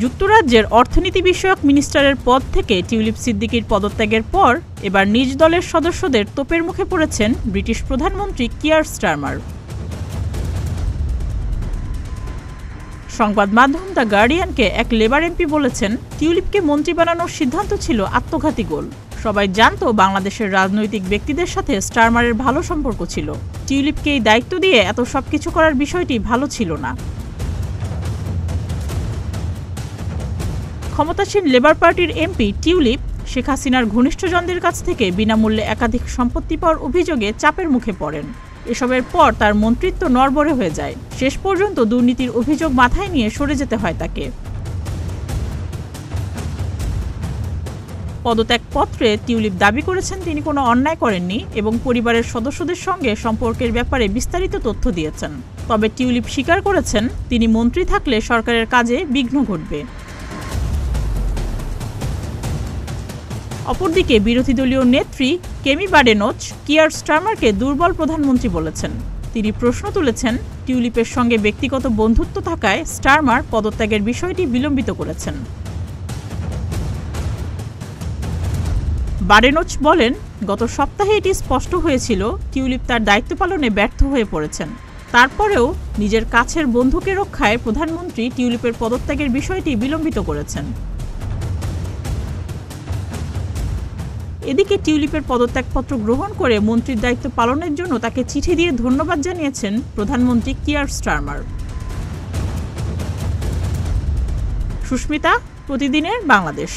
যুক্তরাজ্যের অর্থনীতি বিষয়ক মিনিস্টারের পদ থেকে টিউলিপ সিদ্দিকীর পদত্যাগের পর এবার নিজ দলের সদস্যদের তোপের মুখে পড়েছেন ব্রিটিশ প্রধানমন্ত্রী কিয়ার স্টারমার। সংবাদ মাধ্যম দ্য গার্ডিয়ানকে এক লেবার এমপি বলেছেন, টিউলিপকে মন্ত্রী বানানোর সিদ্ধান্ত ছিল আত্মঘাতী গোল। সবাই জানতো বাংলাদেশের রাজনৈতিক ব্যক্তিদের সাথে স্টারমারের ভালো সম্পর্ক ছিল। টিউলিপকে এই দায়িত্ব দিয়ে এত সবকিছু করার বিষয়টি ভালো ছিল না। ক্ষমতাসীন লেবার পার্টির এমপি টিউলিপ শেখ হাসিনার ঘনিষ্ঠজনদের কাছ থেকে বিনামূল্যে একাধিক সম্পত্তি পাওয়ার অভিযোগে চাপের মুখে পড়েন। এসবের পর তার মন্ত্রিত্ব নড়বড়ে হয়ে যায়। শেষ পর্যন্ত দুর্নীতির অভিযোগ মাথায় নিয়ে সরে যেতে হয় তাকে। পদত্যাগপত্রে টিউলিপ দাবি করেছেন তিনি কোনো অন্যায় করেননি এবং পরিবারের সদস্যদের সঙ্গে সম্পর্কের ব্যাপারে বিস্তারিত তথ্য দিয়েছেন। তবে টিউলিপ স্বীকার করেছেন তিনি মন্ত্রী থাকলে সরকারের কাজে বিঘ্ন ঘটবে। অপরদিকে বিরোধী দলীয় নেত্রী কেমি বাডেনোচ কিয়ার স্টারমারকে দুর্বল প্রধানমন্ত্রী বলেছেন। তিনি প্রশ্ন তুলেছেন, টিউলিপের সঙ্গে ব্যক্তিগত বন্ধুত্ব থাকায় স্টারমার পদত্যাগের বিষয়টি বিলম্বিত করেছেন। বাডেনোচ বলেন, গত সপ্তাহে এটি স্পষ্ট হয়েছিল টিউলিপ তার দায়িত্ব পালনে ব্যর্থ হয়ে পড়েছেন। তারপরেও নিজের কাছের বন্ধুকে রক্ষায় প্রধানমন্ত্রী টিউলিপের পদত্যাগের বিষয়টি বিলম্বিত করেছেন। এদিকে টিউলিপের পদত্যাগপত্র গ্রহণ করে মন্ত্রীর দায়িত্ব পালনের জন্য তাকে চিঠি দিয়ে ধন্যবাদ জানিয়েছেন প্রধানমন্ত্রী কিয়ার স্টারমার। সুস্মিতা, প্রতিদিনের বাংলাদেশ।